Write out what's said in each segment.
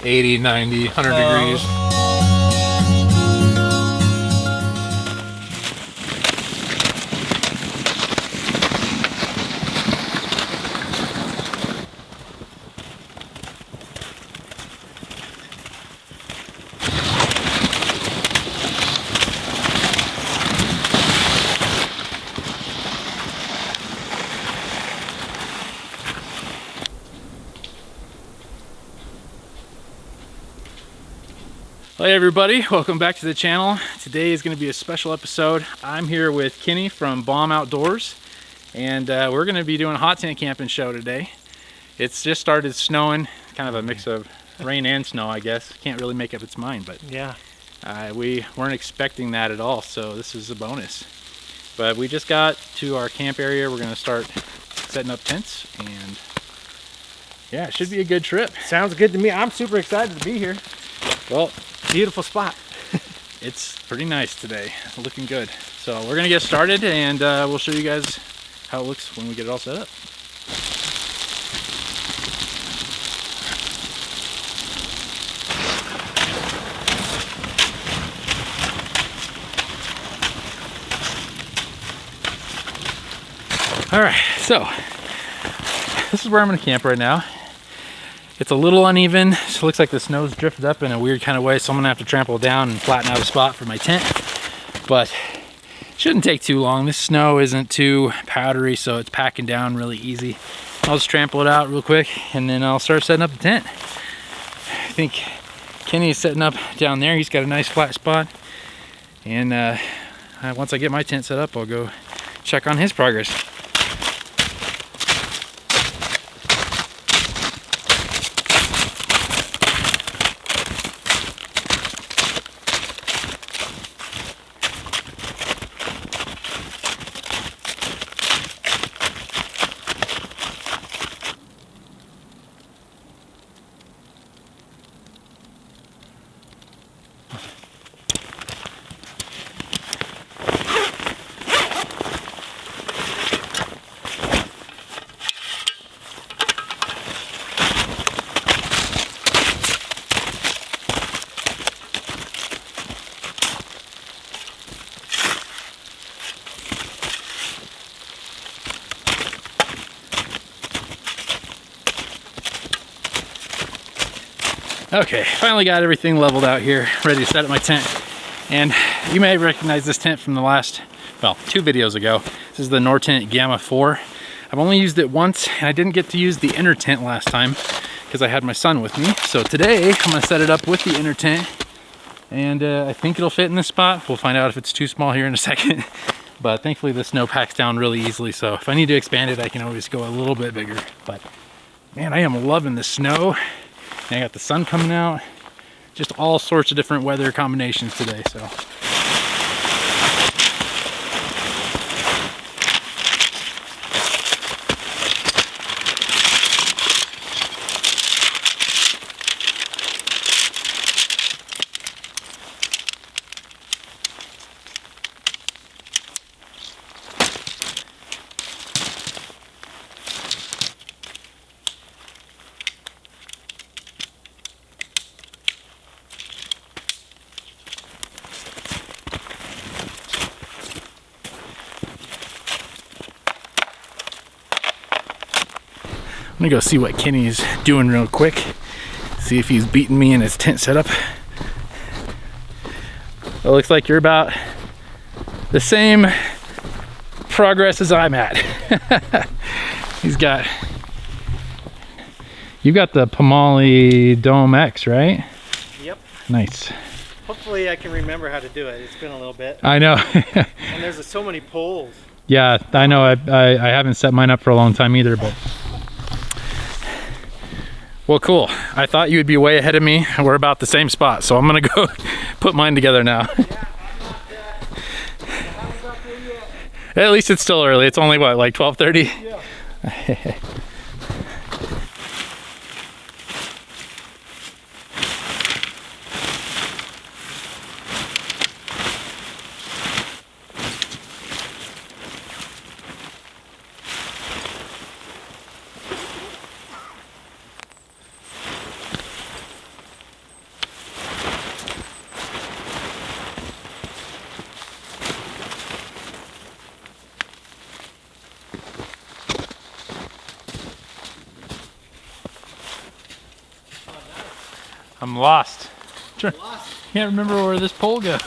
80, 90, 100 degrees. Hey everybody, welcome back to the channel. Today is going to be a special episode. I'm here with Kenny from Baum Outdoors, and we're going to be doing a hot tent camping show today. It's just started snowing, kind of a mix of rain and snow, I guess. Can't really make up its mind, but yeah, we weren't expecting that at all, so this is a bonus. But we just got to our camp area. We're going to start setting up tents, and yeah, it should be a good trip. sounds good to me. I'm super excited to be here. Well, Beautiful spot. it's pretty nice today, looking good. So we're gonna get started, and we'll show you guys how it looks when we get it all set up. All right, so this is where I'm gonna camp right now. It's a little uneven, so it looks like the snow's drifted up in a weird kind of way, so I'm gonna have to trample down and flatten out a spot for my tent. But it shouldn't take too long. This snow isn't too powdery, so it's packing down really easy. I'll just trample it out real quick, and then I'll start setting up the tent. I think Kenny is setting up down there. He's got a nice flat spot. And once I get my tent set up, I'll go check on his progress. Okay, finally got everything leveled out here, ready to set up my tent. And you may recognize this tent from the last, well, 2 videos ago. This is the Nortent Gamma 4. I've only used it once, and I didn't get to use the inner tent last time because I had my son with me. So today, I'm gonna set it up with the inner tent, and I think it'll fit in this spot. We'll find out if it's too small here in a second. But thankfully the snow packs down really easily, so if I need to expand it, I can always go a little bit bigger. But man, I am loving the snow. And I got the sun coming out, just all sorts of different weather combinations today, so. I'm gonna go see what Kenny's doing real quick. See if he's beating me in his tent setup. It looks like you're about the same progress as I'm at. You've got the Pamali Dome X, right? Yep. Nice. Hopefully I can remember how to do it. It's been a little bit. I know. And there's so many poles. Yeah, I know. I haven't set mine up for a long time either, but. Well, cool. I thought you would be way ahead of me. We're about the same spot, so I'm gonna go put mine together now. Yeah, I'm not there yet. At least it's still early. It's only what, like 12:30? Yeah. I'm lost. Lost. Can't remember where this pole goes.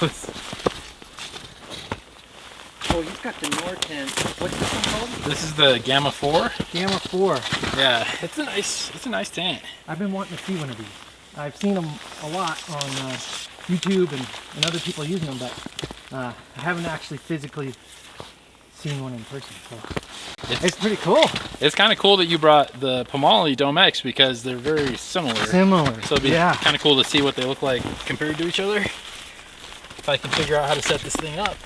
Oh, you've got the Nortent. What's this one called? This is the Gamma 4. Gamma 4. Yeah, it's a nice tent. I've been wanting to see one of these. I've seen them a lot on YouTube and other people using them, but I haven't actually physically seen one in person. So it's pretty cool. It's kind of cool that you brought the Pomoly Dome X because they're very similar. So it'd be kind of cool to see what they look like compared to each other. If I can figure out how to set this thing up.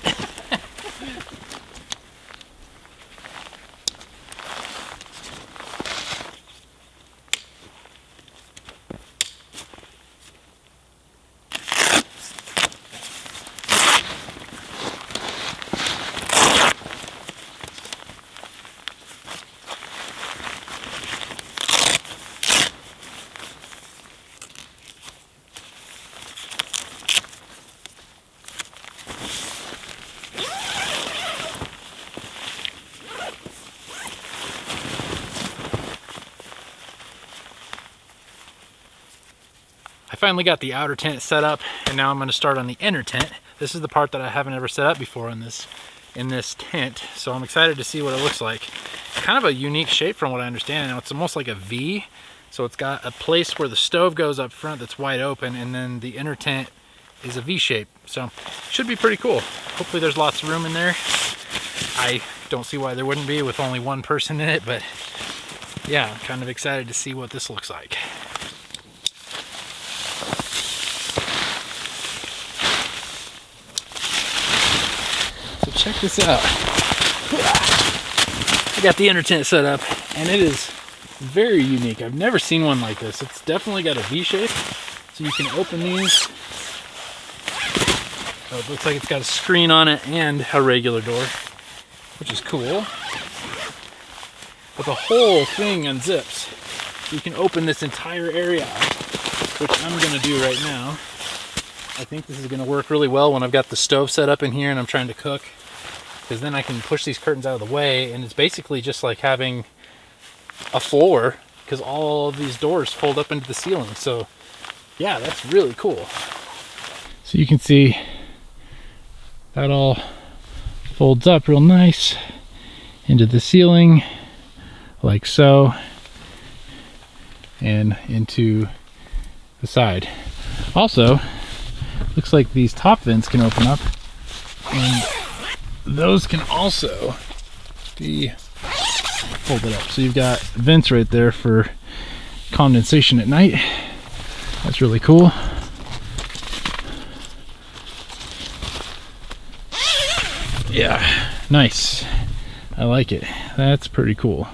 I finally got the outer tent set up, and now I'm going to start on the inner tent. This is the part that I haven't ever set up before in this tent, so I'm excited to see what it looks like. Kind of a unique shape from what I understand. Now it's almost like a V, so it's got a place where the stove goes up front that's wide open, and then the inner tent is a V shape, so should be pretty cool. Hopefully there's lots of room in there. I don't see why there wouldn't be with only one person in it, but yeah, I'm kind of excited to see what this looks like. Check this out. I got the inner tent set up, and it is very unique. I've never seen one like this. It's definitely got a V shape, so you can open these. Oh, it looks like it's got a screen on it and a regular door, which is cool. But the whole thing unzips. You can open this entire area out, which I'm going to do right now. I think this is going to work really well when I've got the stove set up in here and I'm trying to cook. Because then I can push these curtains out of the way, and it's basically just like having a floor, because all of these doors fold up into the ceiling. So yeah, that's really cool. So you can see that all folds up real nice into the ceiling, like so, and into the side. Also, looks like these top vents can open up, and those can also be folded up. So you've got vents right there for condensation at night. That's really cool. Yeah, nice. I like it. That's pretty cool.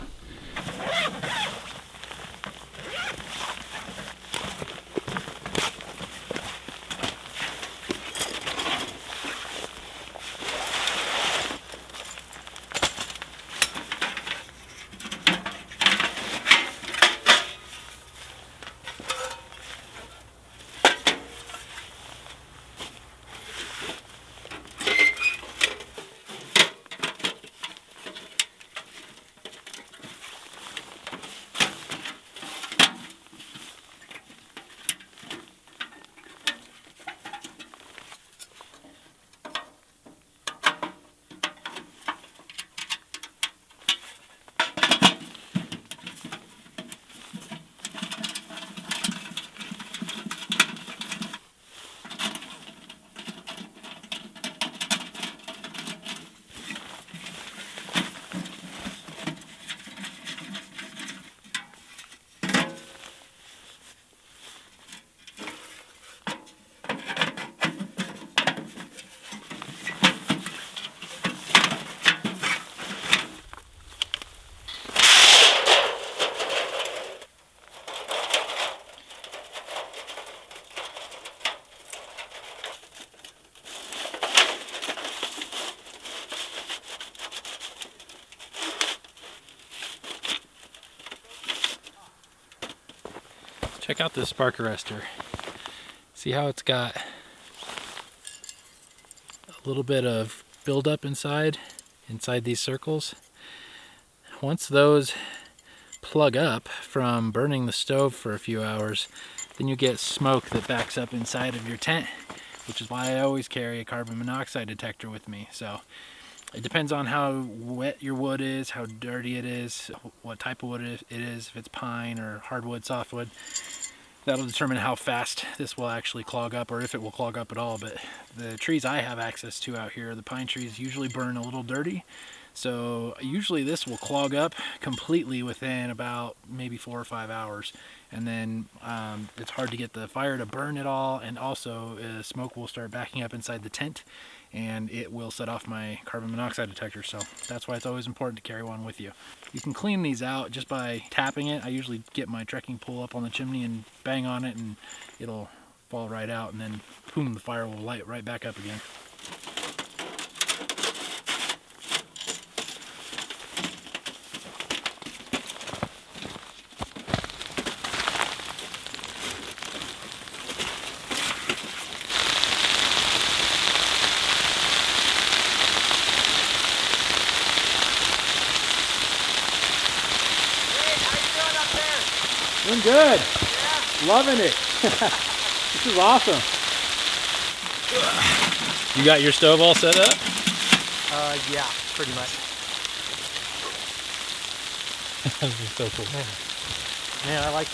Check out this spark arrestor. See how it's got a little bit of buildup inside these circles? Once those plug up from burning the stove for a few hours, then you get smoke that backs up inside of your tent, which is why I always carry a carbon monoxide detector with me. So it depends on how wet your wood is, how dirty it is, what type of wood it is, if it's pine or hardwood, softwood. That'll determine how fast this will actually clog up, or if it will clog up at all. But the trees I have access to out here, the pine trees, usually burn a little dirty. So usually this will clog up completely within about maybe 4 or 5 hours. And then it's hard to get the fire to burn it all. And also smoke will start backing up inside the tent, and it will set off my carbon monoxide detector. So that's why it's always important to carry one with you. You can clean these out just by tapping it. I usually get my trekking pole up on the chimney and bang on it, and it'll fall right out, and then boom, the fire will light right back up again. Doing good. Yeah. Loving it. This is awesome. You got your stove all set up? Yeah, pretty much. This is so cool. Man, I like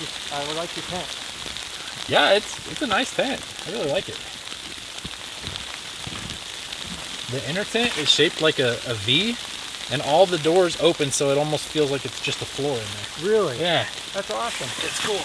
your tent. Yeah, it's a nice tent. I really like it. The inner tent is shaped like a V, and all the doors open, so it almost feels like it's just a floor in there. Really? Yeah. That's awesome. It's cool.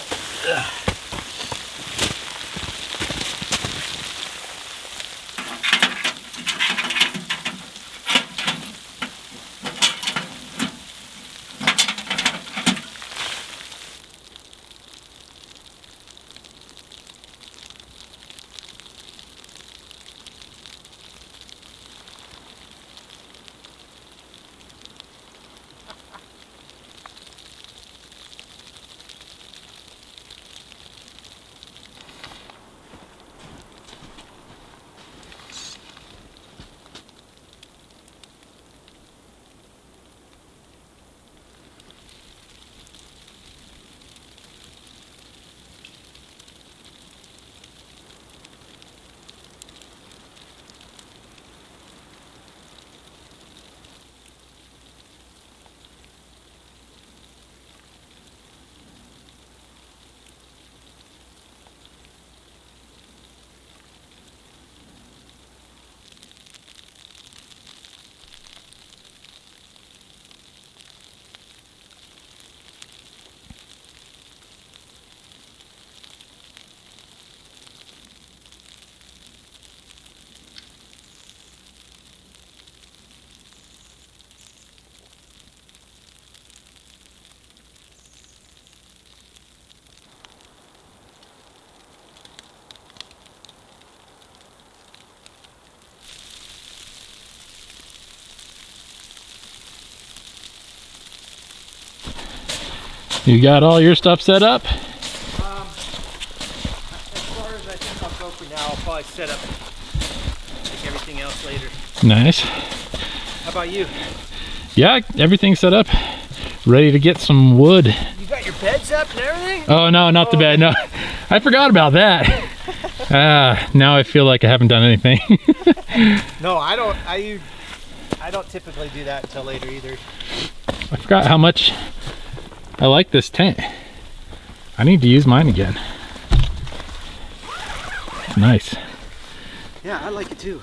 You got all your stuff set up? As far as I think I'll go for now, I'll probably set up like everything else later. Nice. How about you? Yeah, everything's set up. Ready to get some wood. You got your beds up and everything? Oh no, not the bed. No, I forgot about that. Now I feel like I haven't done anything. No, I don't. I don't typically do that until later either. I forgot how much I like this tent. I need to use mine again. It's nice. Yeah, I like it too.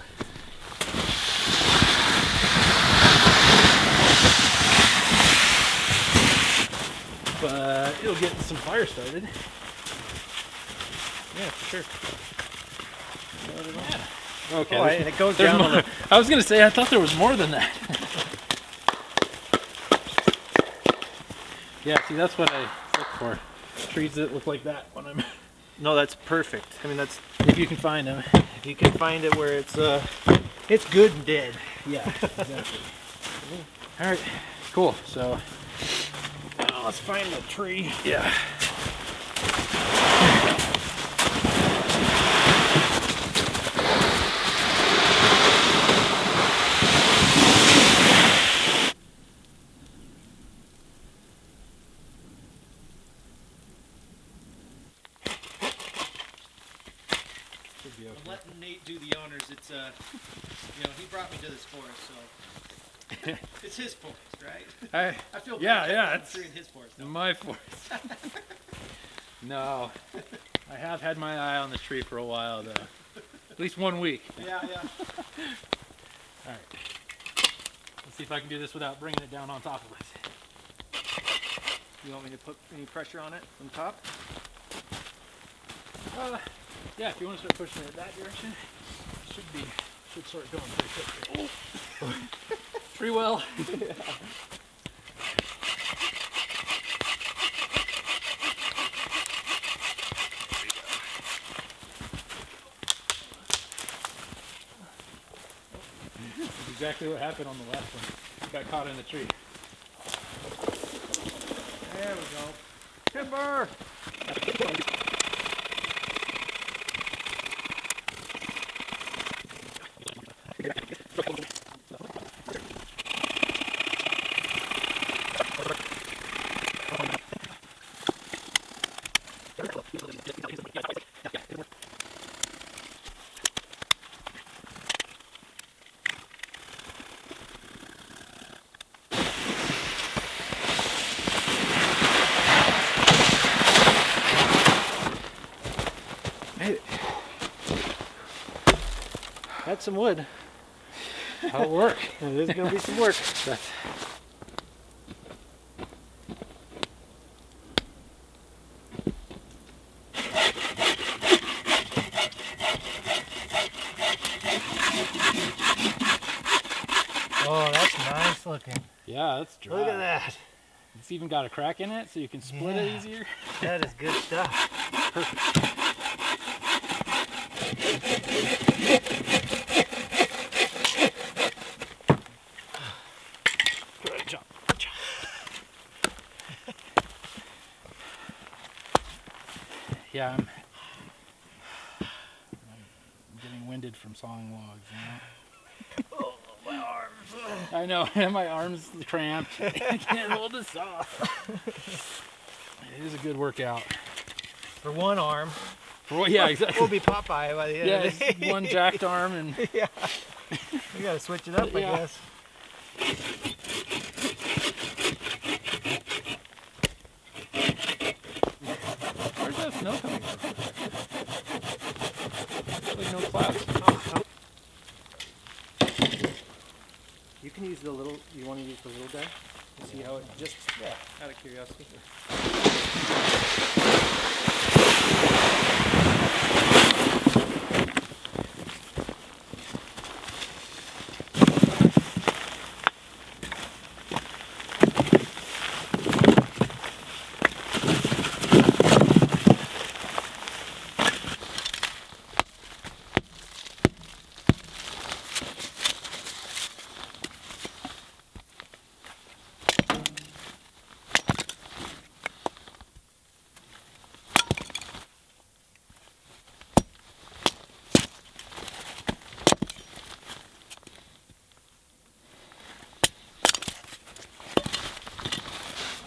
But it'll get some fire started. Yeah, for sure. Yeah. Okay. Oh, and it goes There's down more. on the... I was gonna say I thought there was more than that. Yeah, see, that's what I look for. Trees that look like that when I'm. No, that's perfect. I mean, that's If you can find them. if you can find it where it's good and dead. Yeah, exactly. All right, cool. So Let's find the tree. yeah. owners. It's you know, he brought me to this forest, so it's his forest, right? I feel bad it's in his forest. Though. my forest. No, I have had my eye on the tree for a while though. At least 1 week. Yeah. All right. Let's see if I can do this without bringing it down on top of us. You want me to put any pressure on it from top? Yeah, if you want to start pushing it that direction, it should start going pretty quick. Tree well. Yeah. That's exactly what happened on the last one. Got caught in the tree. There we go. Timber! Made it. That's some wood. How'd it work? There's gonna be some work. Oh, that's nice looking. Yeah, that's dry. Look at that. It's even got a crack in it, so you can split it easier. That is good stuff. Perfect. Good job. Good job. Yeah, I'm getting winded from sawing logs, you know? Oh, my arms. I know, my arms cramped. I can't hold the saw. It is a good workout. For one arm. Yeah, exactly. We'll be Popeye by the end Yeah, of the day. it's one jacked arm and Yeah. We gotta switch it up, I Yeah. guess. where's that snow coming from? Like no clouds. You can use the little, you want to use the little guy? To see how it just, yeah, out of curiosity.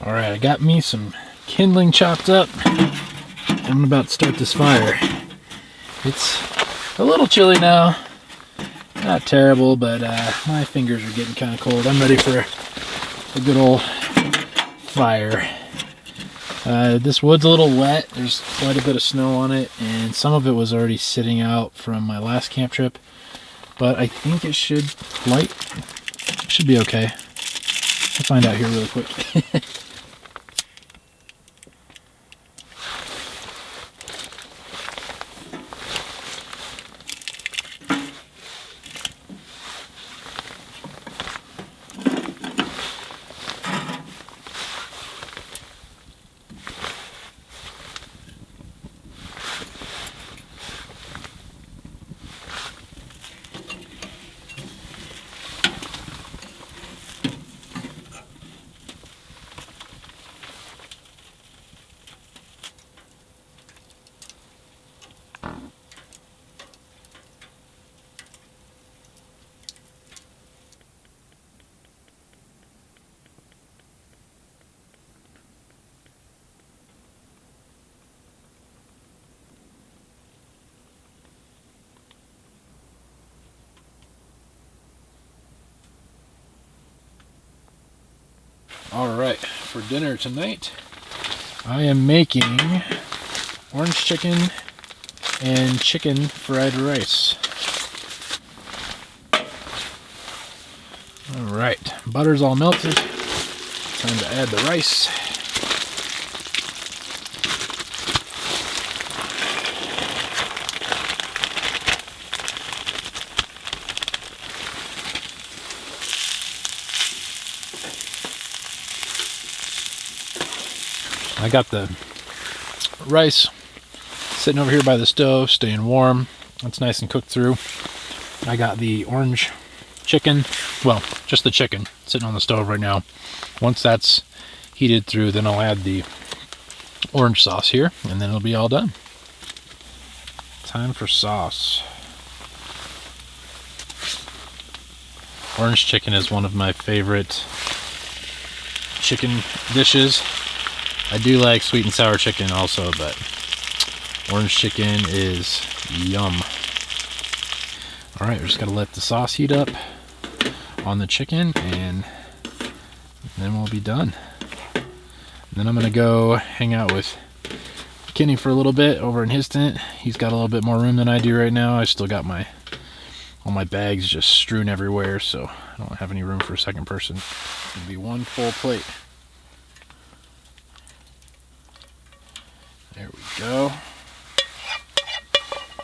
Alright, I got me some kindling chopped up. I'm about to start this fire. It's a little chilly now. Not terrible, but my fingers are getting kind of cold. I'm ready for a good old fire. This wood's a little wet. There's quite a bit of snow on it, and some of it was already sitting out from my last camp trip. But I think it should be okay. I'll find out here really quick. All right, for dinner tonight, I am making orange chicken and chicken fried rice. All right, butter's all melted. Time to add the rice. I got the rice sitting over here by the stove, staying warm. It's nice and cooked through. I got the orange chicken, well, just the chicken sitting on the stove right now. Once that's heated through, then I'll add the orange sauce here, and then it'll be all done. Time for sauce. Orange chicken is one of my favorite chicken dishes. I do like sweet and sour chicken also, but orange chicken is yum. All right, we're just gonna let the sauce heat up on the chicken, and then we'll be done. And then I'm gonna go hang out with Kenny for a little bit over in his tent. He's got a little bit more room than I do right now. I still got all my bags just strewn everywhere, so I don't have any room for a second person. It'll be one full plate. There we go.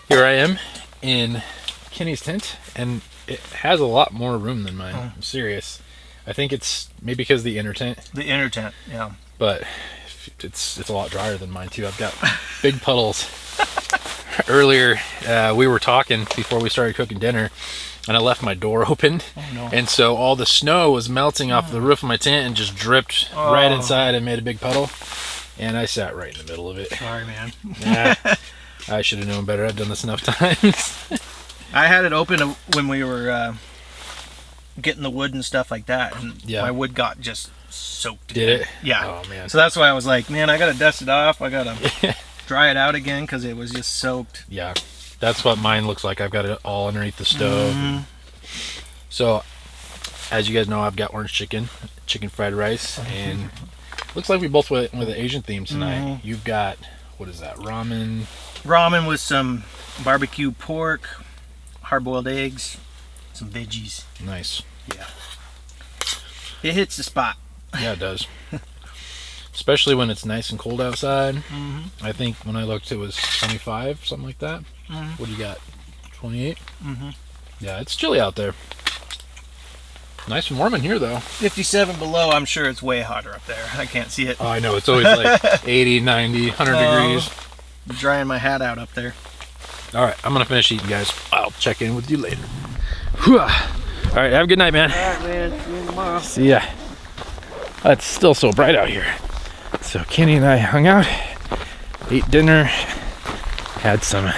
Here I am in Kenny's tent, and it has a lot more room than mine. I'm serious. I think it's maybe because of the inner tent. The inner tent, yeah. But it's a lot drier than mine too. I've got big puddles. Earlier, we were talking before we started cooking dinner, and I left my door open. Oh, no. And so all the snow was melting off the roof of my tent and just dripped right inside and made a big puddle. And I sat right in the middle of it. Sorry, man. Nah, I should have known better. I've done this enough times. I had it open when we were getting the wood and stuff like that, and my wood got just soaked. Did it? Yeah. Oh, man. So that's why I was like, man, I gotta dust it off. I gotta dry it out again because it was just soaked. Yeah, that's what mine looks like. I've got it all underneath the stove. So, as you guys know, I've got orange chicken fried rice, and looks like we both went with an Asian theme tonight. You've got, what is that, ramen? Ramen with some barbecue pork, hard-boiled eggs, some veggies. Nice. Yeah. It hits the spot. Yeah, it does. Especially when it's nice and cold outside. I think when I looked it was 25, something like that. What do you got? 28? Yeah, it's chilly out there. Nice and warm in here though. 57 below, I'm sure it's way hotter up there. I can't see it. Oh, I know, it's always like 80, 90, 100 degrees. I'm drying my hat out up there. All right, I'm gonna finish eating, guys. I'll check in with you later. Whew. All right, have a good night, man. All right, man. See you tomorrow. See ya. It's still so bright out here. So Kenny and I hung out, ate dinner, had some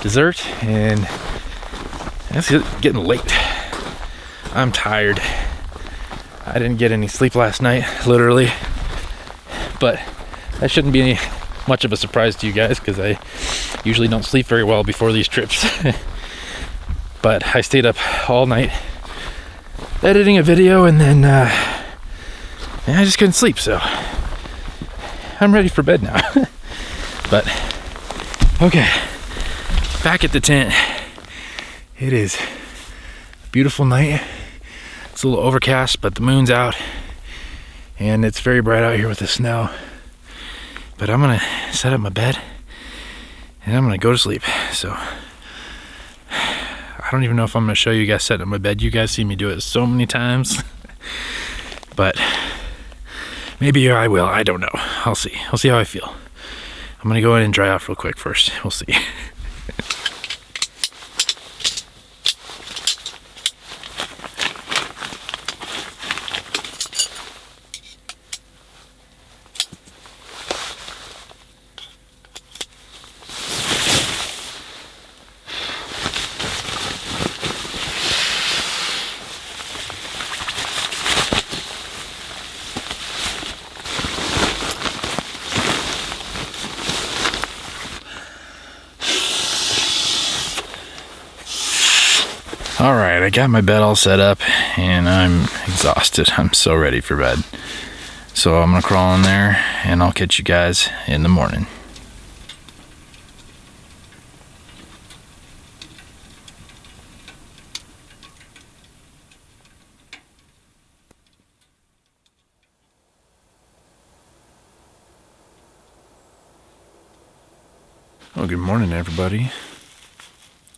dessert, and it's getting late. I'm tired. I didn't get any sleep last night, literally. But that shouldn't be much of a surprise to you guys because I usually don't sleep very well before these trips. But I stayed up all night editing a video, and then I just couldn't sleep, so I'm ready for bed now. But okay, back at the tent. It is a beautiful night. It's a little overcast, but the moon's out, and it's very bright out here with the snow. But I'm gonna set up my bed, and I'm gonna go to sleep. So I don't even know if I'm gonna show you guys setting up my bed. You guys see me do it so many times. But maybe I will. I don't know. I'll see. I'll see how I feel. I'm gonna go in and dry off real quick first. We'll see. All right, I got my bed all set up and I'm exhausted. I'm so ready for bed. So I'm gonna crawl in there and I'll catch you guys in the morning. Well, good morning, everybody.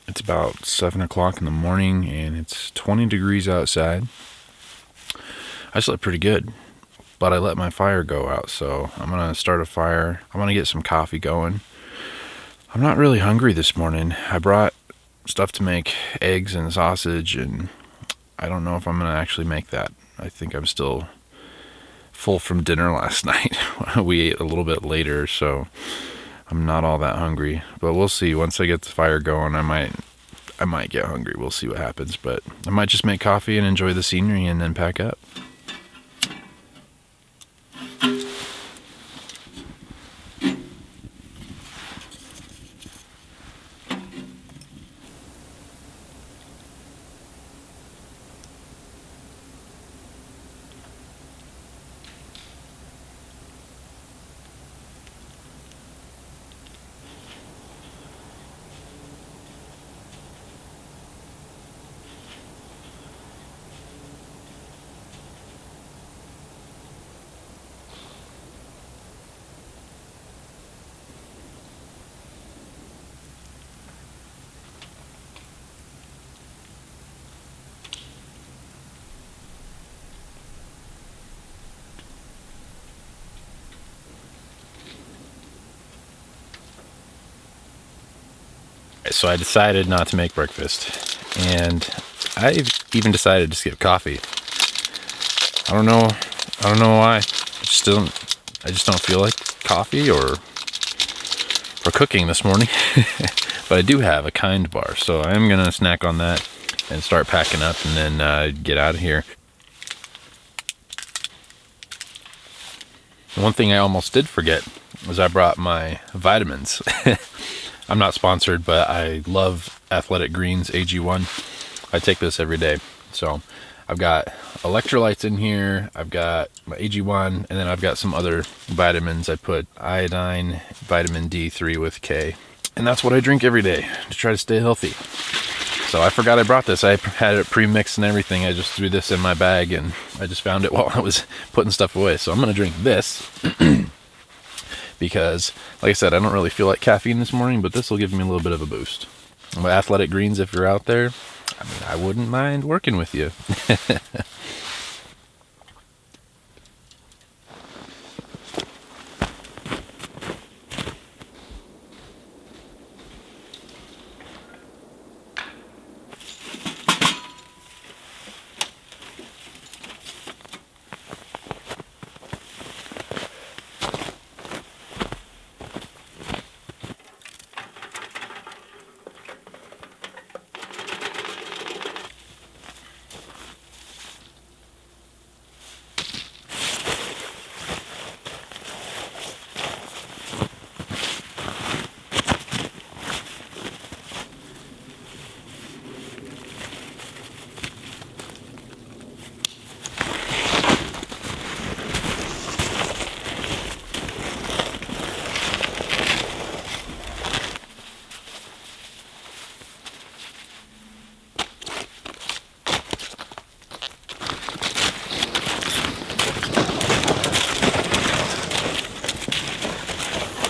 It's about 7 o'clock in the morning and it's 20 degrees outside. I slept pretty good, but I let my fire go out, so I'm gonna start a fire. I'm gonna get some coffee going. I'm not really hungry this morning. I brought stuff to make eggs and sausage, and I don't know if I'm gonna actually make that. I think I'm still full from dinner last night. We ate a little bit later, so I'm not all that hungry, but we'll see. Once I get the fire going, I might get hungry. We'll see what happens, but I might just make coffee and enjoy the scenery and then pack up. So I decided not to make breakfast, and I even decided to skip coffee. I don't know why. I just don't feel like coffee or cooking this morning. But I do have a Kind bar, so I am gonna snack on that and start packing up and then get out of here. One thing I almost did forget was I brought my vitamins. I'm not sponsored, but I love Athletic Greens AG1. I take this every day. So I've got electrolytes in here, I've got my AG1, and then I've got some other vitamins. I put iodine, vitamin D3 with K. And that's what I drink every day to try to stay healthy. So I forgot I brought this. I had it pre-mixed and everything. I just threw this in my bag and I just found it while I was putting stuff away. So I'm gonna drink this. Because, like I said, I don't really feel like caffeine this morning, but this will give me a little bit of a boost. My Athletic Greens, if you're out there, I mean, I wouldn't mind working with you.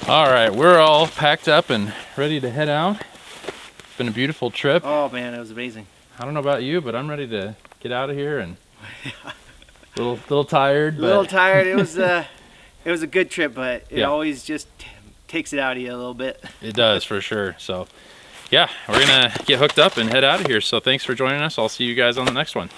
All right, we're all packed up and ready to head out. It's been a beautiful trip. Oh man, it was amazing. I don't know about you, but I'm ready to get out of here and little tired. A little tired. It was a good trip, but it always just takes it out of you a little bit. It does, for sure. So yeah, we're gonna get hooked up and head out of here. So thanks for joining us. I'll see you guys on the next one.